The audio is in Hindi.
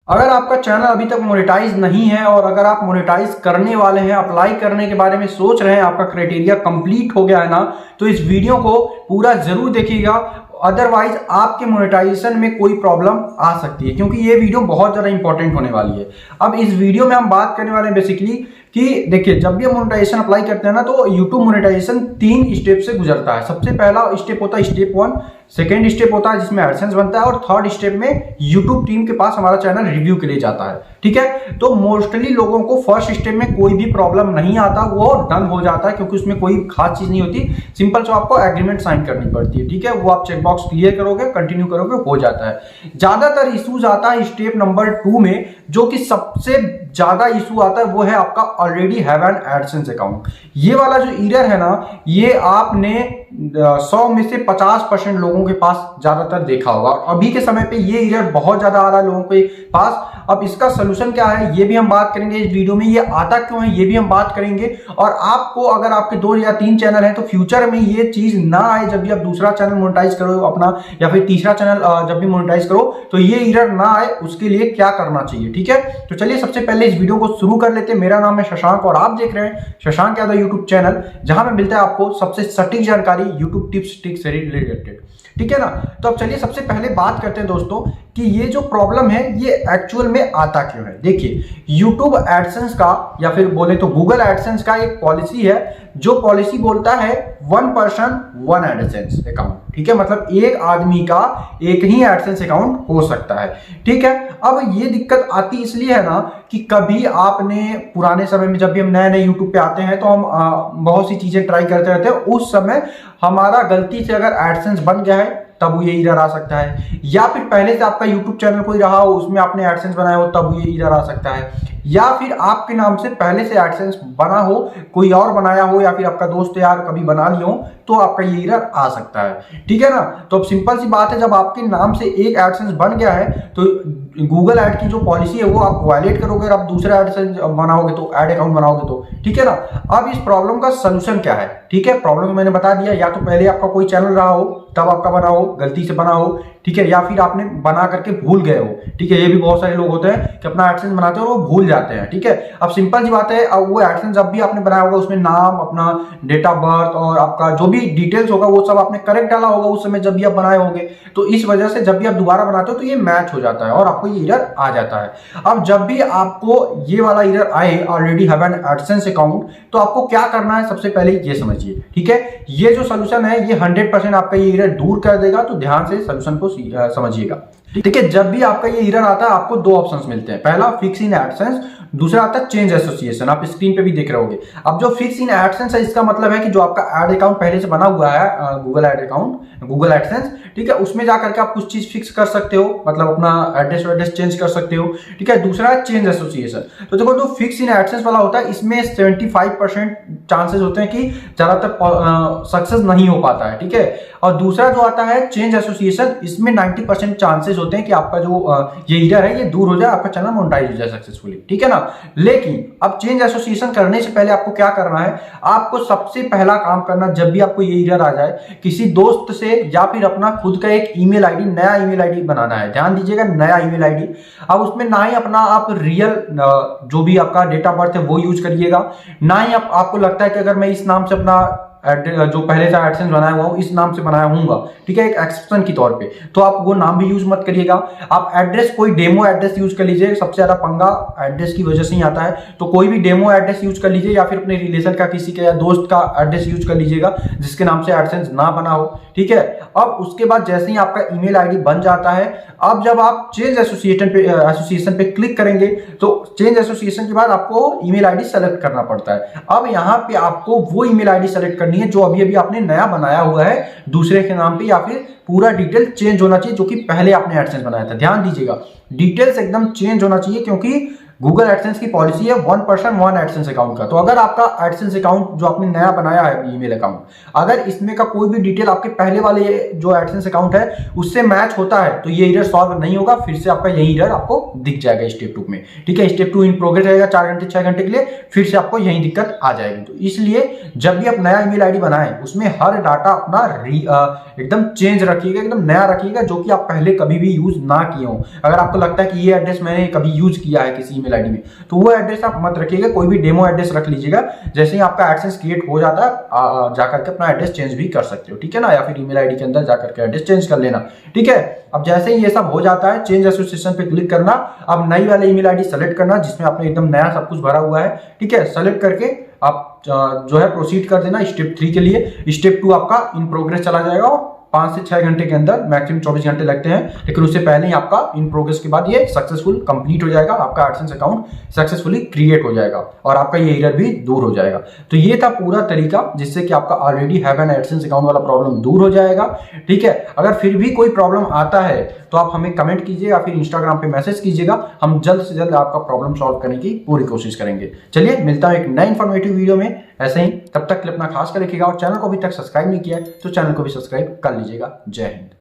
अगर आपका चैनल अभी तक मोनेटाइज नहीं है और अगर आप मोनेटाइज करने वाले हैं, अप्लाई करने के बारे में सोच रहे हैं, आपका क्राइटेरिया कंप्लीट हो गया है ना, तो इस वीडियो को पूरा जरूर देखिएगा। अदरवाइज आपके मोनेटाइजेशन में कोई प्रॉब्लम आ सकती है, क्योंकि ये वीडियो बहुत ज़्यादा इंपॉर्टेंट होने वाली है। अब इस वीडियो में हम बात करने वाले हैं बेसिकली कि देखिए, जब भी हम मोनेटाइजेशन अप्लाई करते हैं ना, तो यूट्यूब मोनेटाइजेशन 3 स्टेप से गुजरता है। सबसे पहला स्टेप होता है स्टेप 1, सेकेंड स्टेप होता है जिसमें एडसेंस बनता है, और थर्ड स्टेप में यूट्यूब टीम के पास हमारा चैनल रिव्यू के लिए जाता है। ठीक है, तो मोस्टली लोगों को फर्स्ट स्टेप में कोई भी प्रॉब्लम नहीं आता, वो डन हो जाता है, क्योंकि उसमें कोई खास चीज नहीं होती। सिंपल से आपको एग्रीमेंट साइन करनी पड़ती है। ठीक है, वो आप चेकबॉक्स क्लियर करोगे, कंटिन्यू करोगे, हो जाता है। ज्यादातर इशूज आता है स्टेप नंबर 2 में, जो कि सबसे ज्यादा इशू आता है वो है आपका already have an AdSense account. ये वाला जो एरर है ना, ये आपने 100 में से 50% लोगों के पास ज्यादातर देखा होगा। अभी के समय पे ये एरर बहुत ज्यादा आ रहा है लोगों के पास। अब इसका सोल्यूशन क्या है, ये भी हम बात करेंगे इस वीडियो में। ये आता क्यों है, ये भी हम बात करेंगे। और आपको अगर आपके 2 या 3 चैनल हैं, तो फ्यूचर में ये चीज ना आए, जब भी आप दूसरा चैनल मोनेटाइज करो अपना, या फिर तीसरा चैनल जब भी मोनेटाइज करो, तो ये एरर ना आए, उसके लिए क्या करना चाहिए। ठीक है, तो चलिए सबसे पहले इस वीडियो को शुरू कर लेते हैं। मेरा नाम है शशांक और आप देख रहे हैं शशांक यादव यूट्यूब चैनल, जहां में मिलता है आपको सबसे सटीक जानकारी यूट्यूब टिप्स ट्रिक्स से रिलेटेड। ठीक है ना, तो अब चलिए सबसे पहले बात करते हैं दोस्तों कि ये जो प्रॉब्लम है ये एक्चुअल में आता क्यों है। देखिए, यूट्यूब एडसेंस का या फिर बोले तो गूगल एडसेंस का एक पॉलिसी है, जो पॉलिसी बोलता है 1 पर्सन 1 एडसेंस अकाउंट। ठीक है, मतलब एक आदमी का एक ही एडसेंस अकाउंट हो सकता है। ठीक है, अब ये दिक्कत आती इसलिए है ना कि कभी आपने पुराने समय में, जब भी हम नए नए यूट्यूब पे आते हैं, तो हम बहुत सी चीजें ट्राई करते रहते हैं। उस समय हमारा गलती से अगर एडसेंस बन गया है, तब वो ये एरर आ सकता है। या फिर पहले से आपका यूट्यूब चैनल कोई रहा हो, उसमें आपने एडसेंस बनाया हो, तब ये एरर आ सकता है। या फिर आपके नाम से पहले से एडसेंस बना हो, कोई और बनाया हो, या फिर आपका दोस्त यार कभी बना लिया हो, तो आपका ये एरर आ सकता है। ठीक है ना, तो अब सिंपल सी बात है, जब आपके नाम से एक एडसेंस बन गया है, तो गूगल ऐड की जो पॉलिसी है वो आप वायलेट करोगे। और आप दूसरा एडसेंस बनाओगे, तो ऐड अकाउंट बनाओगे, तो ठीक है ना। अब इस प्रॉब्लम का सोल्यूशन क्या है? ठीक है, प्रॉब्लम मैंने बता दिया। या तो पहले आपका कोई चैनल रहा हो, तब आपका बना हो, गलती से बना हो, ठीक है, या फिर आपने बना करके भूल गए हो। ठीक है, ये भी बहुत सारे लोग होते हैं कि अपना एडसेंस बनाते हैं और वो भूल जाते हैं। ठीक है, अब सिंपल सी बात है, अब वो एडसेंस जब भी आपने बनाया होगा, उसमें नाम, अपना डेट ऑफ बर्थ और आपका जो भी डिटेल्स होगा, वो सब आपने करेक्ट डाला होगा उस समय जब भी आप बनाए होंगे। तो इस वजह से जब भी आप दोबारा बनाते हो, तो ये मैच हो जाता है और आपको ये एरर आ जाता है। अब जब भी आपको ये वाला एरर आए, already have an AdSense account, तो आपको क्या करना है, सबसे पहले ये समझिए। ठीक है, ये जो सोल्यूशन है ये 100% आपका ये एरर दूर कर देगा। तो ध्यान से सोल्यूशन को समझिएगा। ठीक है, जब भी आपका ये एरर आता है, आपको 2 ऑप्शंस मिलते हैं। पहला फिक्स इन एडसेंस, दूसरा आता है चेंज एसोसिएशन। आप स्क्रीन पे भी देख रहे होंगे। अब जो फिक्स इन एडसेंस है, इसका मतलब है कि जो आपका एड अकाउंट पहले से बना हुआ है, Google ad account, Google AdSense, ठीक है, उसमें जाकर के आप कुछ चीज फिक्स कर सकते हो, मतलब अपना एड्रेस चेंज कर सकते हो। ठीक है, दूसरा है चेंज एसोसिएशन। तो देखो, जो फिक्स इन एडसेंस वाला होता है, इसमें 75% चांसेस होते हैं कि ज्यादातर सक्सेस नहीं हो पाता है। ठीक है, और दूसरा जो आता है चेंज एसोसिएशन, इसमें 90% चांसेस होते हैं कि आपका जो ये एरर है ये दूर हो जाए, आपका चैनल मोनेटाइज हो जाए सक्सेसफुली। ठीक है ना, लेकिन अब चेंज एसोसिएशन करने से पहले आपको क्या करना है, आपको सबसे पहला काम करना, जब भी आपको ये एरर आ जाए, किसी दोस्त से या फिर अपना खुद का एक ईमेल आईडी, नया ईमेल आईडी बनाना है। ध्यान दीजिएगा, नया ईमेल आईडी। अब उसमें ना ही अपना आप रियल जो भी आपका डेट ऑफ बर्थ है वो यूज करिएगा, ना ही आपको लगता है कि अगर मैं इस नाम से अपना जो पहले से एडसेंस बनाया हुआ इस नाम से बनाया हूंगा, ठीक है, एक एक्सेप्शन की तौर पे, तो आप वो नाम भी यूज मत करिएगा। आप एड्रेस, कोई डेमो एड्रेस यूज कर लीजिए। सबसे ज्यादा पंगा एड्रेस की वजह से ही आता है, तो कोई भी डेमो एड्रेस यूज कर लीजिए, या फिर अपने रिलेशन का, किसी के या दोस्त का एड्रेस यूज कर लीजिएगा जिसके नाम से एडसेंस ना बना हो। ठीक है, अब उसके बाद जैसे ही आपका ईमेल आईडी बन जाता है, अब जब आप चेंज एसोसिएशन पे क्लिक करेंगे, तो चेंज एसोसिएशन के बाद आपको ईमेल आईडी सेलेक्ट करना पड़ता है। अब यहाँ पे आपको वो ईमेल आईडी सेलेक्ट करनी है जो अभी अभी आपने नया बनाया हुआ है दूसरे के नाम पे, या फिर पूरा डिटेल चेंज होना चाहिए जो कि पहले आपने एडसेंस बनाया था। ध्यान दीजिएगा, डिटेल्स एकदम चेंज होना चाहिए, क्योंकि गूगल एडसेंस की पॉलिसी है 1 पर्सन 1 एडसेंस अकाउंट का। तो अगर आपका एडसेंस अकाउंट जो आपने नया बनाया है ईमेल अकाउंट, अगर इसमें का कोई भी डिटेल आपके पहले वाले जो एडसेंस अकाउंट है उससे मैच होता है तो ये एरर सॉल्व नहीं होगा, फिर से आपका यही एरर आपको दिख जाएगा स्टेप 2 में। ठीक है, स्टेप 2 इन प्रोग्रेस रहेगा 4 घंटे 6 घंटे के लिए, फिर से आपको यही दिक्कत आ जाएगी। तो इसलिए जब भी आप नया ईमेल आईडी बनाएं उसमें हर डाटा अपना एकदम चेंज रखिएगा, एकदम नया रखिएगा, जो कि आप पहले कभी भी यूज ना किए हो। अगर आपको लगता है कि ये एड्रेस मैंने कभी यूज किया है किसी ईमेल आईडी में, तो वो एड्रेस आप मत रखिएगा, कोई भी डेमो एड्रेस रख लीजिएगा। जैसे ही आपका एडसेंस क्रिएट हो जाता है जाकर के अपना एड्रेस चेंज भी कर सकते हो। ठीक है ना, या फिर ईमेल आईडी के अंदर जाकर के एड्रेस चेंज कर लेना। ठीक है, अब जैसे ही ये सब हो जाता है चेंज एसोसिएशन पे क्लिक करना, अब नई वाले ईमेल आईडी सेलेक्ट करना जिसमें आपने एकदम नया सब कुछ भरा हुआ है। ठीक है, सेलेक्ट करके आप जो है प्रोसीड कर देना स्टेप 3 के लिए। स्टेप 2 आपका इन प्रोग्रेस चला जाएगा और 5 से 6 घंटे के अंदर, मैक्सिमम 24 घंटे लगते हैं, लेकिन उससे पहले ही आपका इन प्रोग्रेस के बाद ये सक्सेसफुल कंप्लीट हो जाएगा, आपका एडसेंस अकाउंट सक्सेसफुली क्रिएट हो जाएगा और आपका ये एरर भी दूर हो जाएगा। तो ये था पूरा तरीका जिससे कि आपका already have an AdSense account वाला प्रॉब्लम दूर हो जाएगा। ठीक है, अगर फिर भी कोई प्रॉब्लम आता है तो आप हमें कमेंट कीजिए या फिर इंस्टाग्राम पे मैसेज कीजिएगा, हम जल्द से जल्द आपका प्रॉब्लम सॉल्व करने की पूरी कोशिश करेंगे। चलिए मिलता है एक नए इंफॉर्मेटिव वीडियो में ऐसे ही, तब तक के लिए अपना खास कर रखिएगा और चैनल को अभी तक सब्सक्राइब नहीं किया है तो चैनल को भी सब्सक्राइब कर लीजिएगा। जय हिंद।